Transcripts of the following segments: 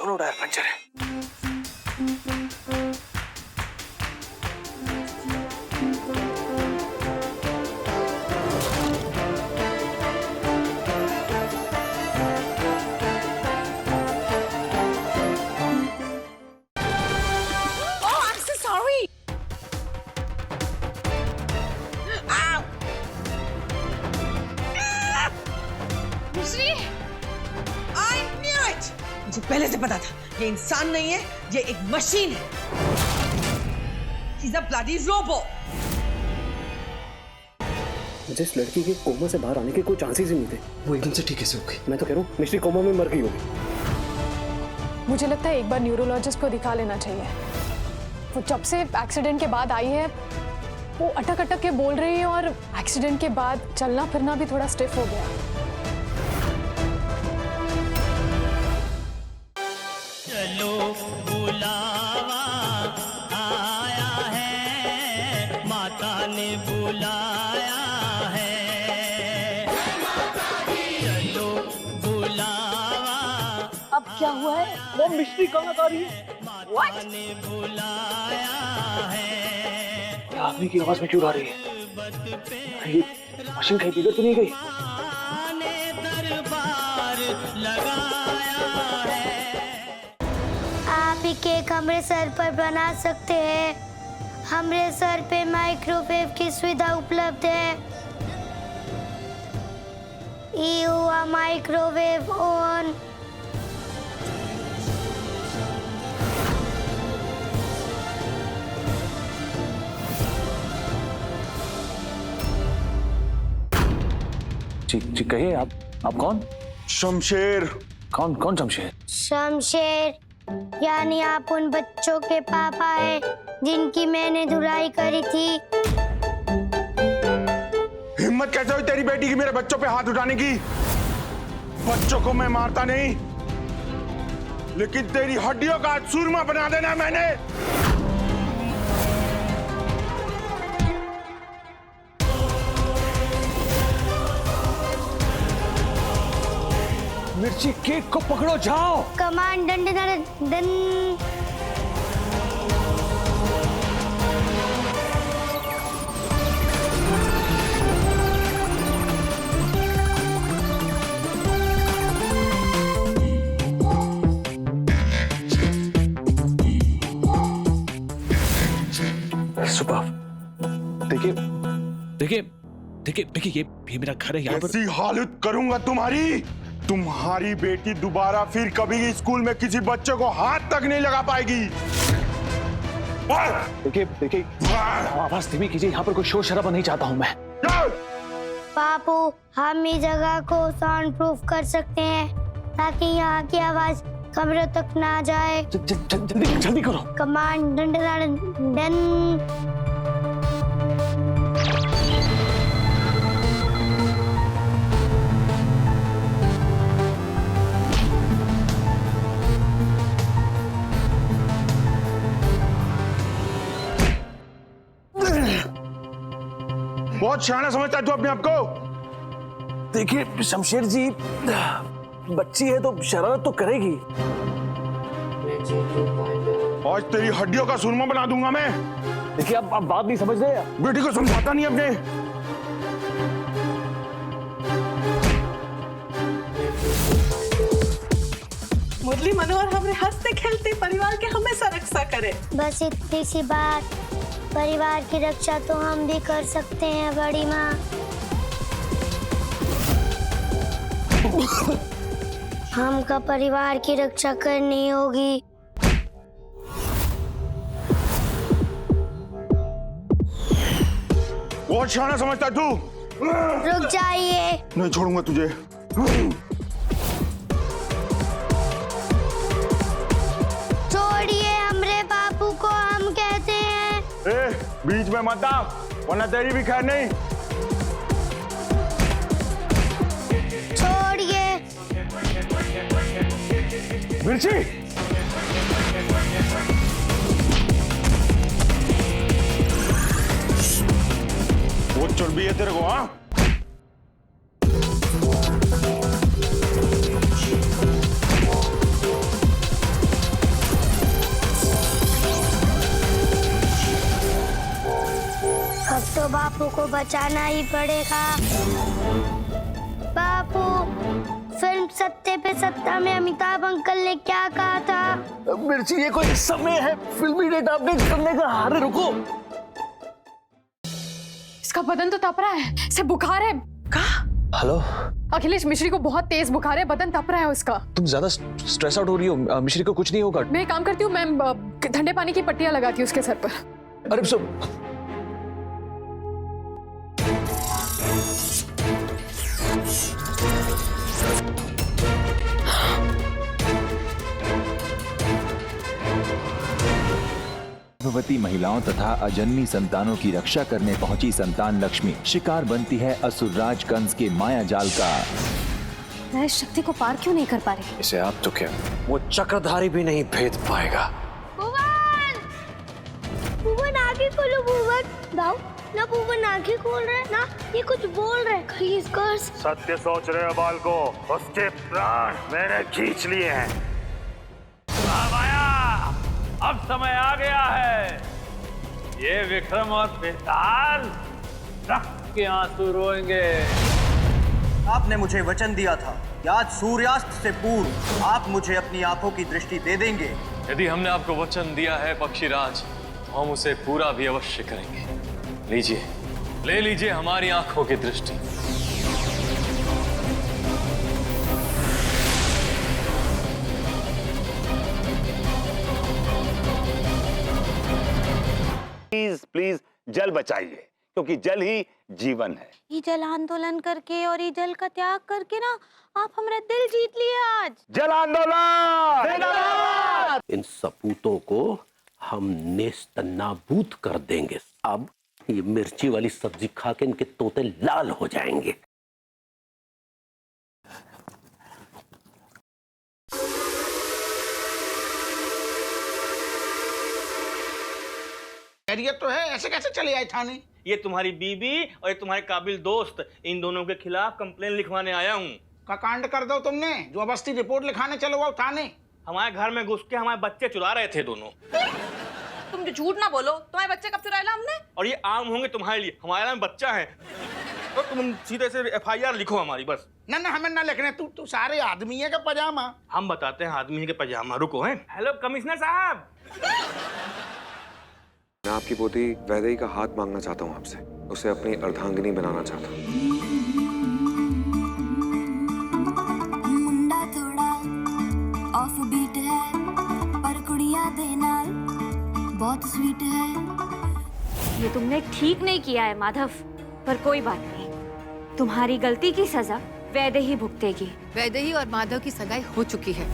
दोनों tyre puncture है। मुझे पहले से पता था ये इंसान नहीं है, ये एक मशीन है। He's a bloody robot. मुझे इस लड़की के कोमा से बाहर आने के कोई चांसेस ही नहीं थे। वो एकदम से ठीक कैसे हो गई? मैं तो कह रहा हूँ मिश्री कोमा में मर गई होगी। मुझे लगता है एक बार न्यूरोलॉजिस्ट को दिखा लेना चाहिए। वो जब से एक्सीडेंट के बाद आई है वो अटक अटक के बोल रही है और एक्सीडेंट के बाद चलना फिरना भी थोड़ा स्टिफ हो गया। चलो बुलावा आया है, माता ने बुलाया है। चलो बुलावा। अब क्या हुआ है? वो मिश्री कहाँ आ रही है? माता ने बुलाया है। आदमी की आवाज में क्यों आ रही है? ये मशीन कहीं बिगड़ तो नहीं गई? दरबार लगाया है। आप ही के कमरे सर पर बना सकते हैं। हमारे सर पे माइक्रोवेव की सुविधा उपलब्ध है। ये हुआ माइक्रोवेव ऑन। जी कहिए, आप कौन? शमशेर। कौन शमशेर? शमशेर यानी आप उन बच्चों के पापा हैं जिनकी मैंने धुलाई करी थी। हिम्मत कैसे हुई तेरी बेटी की मेरे बच्चों पे हाथ उठाने की? बच्चों को मैं मारता नहीं, लेकिन तेरी हड्डियों का चूरमा बना देना मैंने। मिर्ची केक को पकड़ो, जाओ। कमांड दंड दंड। सुबह देखिए ये मेरा घर है। यहाँ पर ऐसी हालत करूंगा तुम्हारी बेटी दोबारा फिर कभी स्कूल में किसी बच्चे को हाथ तक नहीं लगा पाएगी। देखिए आवाज धीमी कीजिए, यहाँ पर कोई शोर शराबा नहीं चाहता हूँ मैं। पापू, हम इस जगह को साउंड प्रूफ कर सकते हैं ताकि यहाँ की आवाज कमरे तक ना जाए। जल्दी करो। Command done done done. बहुत शाना समझता है तू अपने आप को। देखिए शमशेर जी, बच्ची है तो शरारत तो करेगी। आज तेरी हड्डियों का सुरमा बना दूंगा मैं। देखिए आप बात नहीं समझ रहे। बेटी को समझाता नहीं अपने। मुरली मनोहर हमारे हंसते खेलते परिवार के हमेशा रक्षा करे। बस इतनी सी बात, परिवार की रक्षा तो हम भी कर सकते हैं बड़ी माँ। हमका परिवार की रक्षा करनी होगी। बहुत शाना समझता है तू। रुक जाइए। नहीं छोड़ूंगा तुझे। छोड़िए हमरे बापू को, हम कहते हैं। बीच में मत आ, वरना तेरी भी खैर नहीं। छोड़िए। मिर्ची, वो चुड़बी है तेरे को? हाँ, तो बापू को बचाना ही पड़ेगा। बापू, फिल्म सत्ते पे सत्ता में अमिताभ अंकल ने क्या कहा था? मिर्ची, ये कोई समय है फिल्मी डेट अपडेट करने का। अरे रुको, इसका बदन तो तप रहा है, इसे बुखार है। हेलो अखिलेश, मिश्री को बहुत तेज बुखार है, बदन तप रहा है उसका। तुम ज्यादा स्ट्रेस आउट हो रही हो। मिश्री को कुछ नहीं होगा। मैं एक काम करती हूँ, मैं ठंडे पानी की पट्टियां लगाती हूँ उसके सर पर। अरे सब गर्भवती महिलाओं तथा अजन्मी संतानों की रक्षा करने पहुंची संतान लक्ष्मी शिकार बनती है असुरराज कंस के माया जाल का। मैं इस शक्ति को पार क्यों नहीं कर पा रही? इसे आप तो क्या, वो चक्रधारी भी नहीं भेद पाएगा। भुवन! भुवन आगे खोलो भुवन। दाऊ ना, भुवन आगे खोल रहे ना, ये कुछ बोल रहे। प्लीज कर। सत्य सोच रहे हो बाल को, उसके प्राण मैंने खींच लिए हैं। माया, अब समय आ गया है। ये विक्रम और बेताल रक्त के आंसू रोएंगे। आपने मुझे वचन दिया था कि आज सूर्यास्त से पूर्व आप मुझे अपनी आंखों की दृष्टि दे देंगे। यदि हमने आपको वचन दिया है पक्षीराज, तो हम उसे पूरा भी अवश्य करेंगे। लीजिए, ले लीजिए हमारी आंखों की दृष्टि। प्लीज प्लीज जल बचाइए, क्योंकि जल ही जीवन है। ये जल आंदोलन करके और ये जल का त्याग करके ना, आप हमारा दिल जीत लिए आज। जल आंदोलन! इन सपूतों को हम नेस्तनाबूद कर देंगे। अब ये मिर्ची वाली सब्जी खा के इनके तोते लाल हो जाएंगे। खैरियत तो है, ऐसे कैसे चले आए थाने? ये तुम्हारी बीबी और ये तुम्हारे काबिल दोस्त, इन दोनों के खिलाफ कंप्लेन लिखवाने आया हूँ। का कांड कर दो तुमने, जो अवस्थी रिपोर्ट लिखाने चलो आओ थाने। हमारे घर में घुस के हमारे बच्चे चुरा रहे थे दोनों। तुम जो झूठ ना बोलो, तुम्हारे बच्चे कब चुराए ला हमने? और ये आम होंगे तुम्हारे लिए, हमारे में बच्चा है। तो तुम सीधे से FIR लिखो हमारी, बस। ना ना, हमें ना लिखने, तू सारे आदमी है का पजामा। हम बताते हैं आदमी है के पजामा। रुको हैं। हेलो कमिश्नर साहब। मैं आपकी पोती वैदेही का हाथ मांगना चाहता हूँ आपसे, उसे अपनी अर्धांगिनी बनाना चाहता हूँ। मुंडा थोड़ा ऑफ बीट है, पर कुड़ियां देना बहुत स्वीट है। ये तुमने ठीक नहीं किया है माधव, पर कोई बात नहीं, तुम्हारी गलती की सजा वैदेही भुगतेगी। वैदेही और माधव की सगाई हो चुकी है।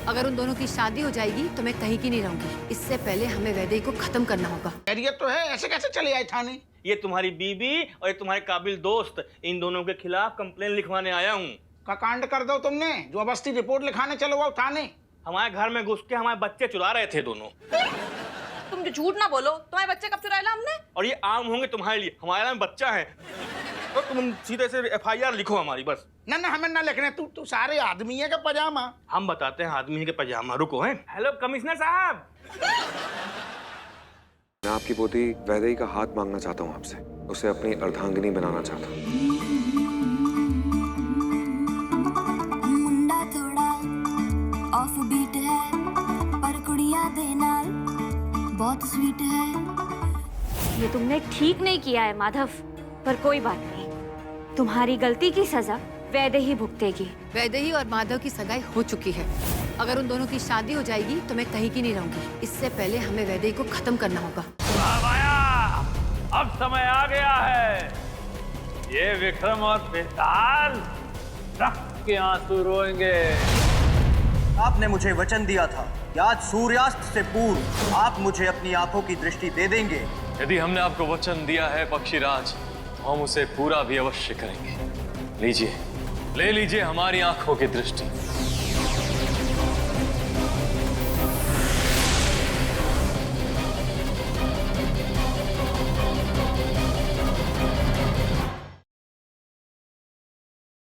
अगर उन दोनों की शादी हो जाएगी तो मैं कहीं की नहीं रहूंगी। इससे पहले हमें वैदेही को खत्म करना होगा। खैरियत तो है, ऐसे कैसे चले आए थाने? ये तुम्हारी बीबी और ये तुम्हारे काबिल दोस्त, इन दोनों के खिलाफ कंप्लेन लिखवाने आया हूँ। का कांड कर दो तुमने, जो अवस्थी रिपोर्ट लिखाने चलो आओ थाने। हमारे घर में घुस के हमारे बच्चे चुरा रहे थे दोनों। तुम जो झूठ ना बोलो, तुम्हारे बच्चे कब चुराए ला हमने? और ये आम होंगे तुम्हारे लिए, हमारे में बच्चा है। तो तुम सीधे से FIR लिखो हमारी, बस। ना ना, हमें ना लिखने, तू सारे आदमी है का पजामा। हम बताते हैं आदमी है के पजामा। रुको हैं। हेलो कमिश्नर साहब। मैं आपकी पोती वैदेही का हाथ मांगना चाहता हूँ आपसे, उसे अपनी अर्धांगिनी बनाना चाहता हूँ। मुंडा थोड़ा ऑफ बीट है, पर कुड़ियां देना बहुत स्वीट है। ये तुमने ठीक नहीं किया है माधव, पर कोई बात नहीं, तुम्हारी गलती की सजा वैदेही भुगतेगी। वैदेही और माधव की सगाई हो चुकी है। अगर उन दोनों की शादी हो जाएगी तो मैं कहीं की नहीं रहूंगी। इससे पहले हमें वैदेही को खत्म करना होगा। माया, अब समय आ गया है। ये विक्रम और बेताल रक्त के आंसू रोएंगे। आपने मुझे वचन दिया था कि आज सूर्यास्त से पूर्व आप मुझे अपनी आंखों की दृष्टि दे देंगे। यदि हमने आपको वचन दिया है पक्षीराज, तो हम उसे पूरा भी अवश्य करेंगे। लीजिए, ले लीजिए हमारी आंखों की दृष्टि।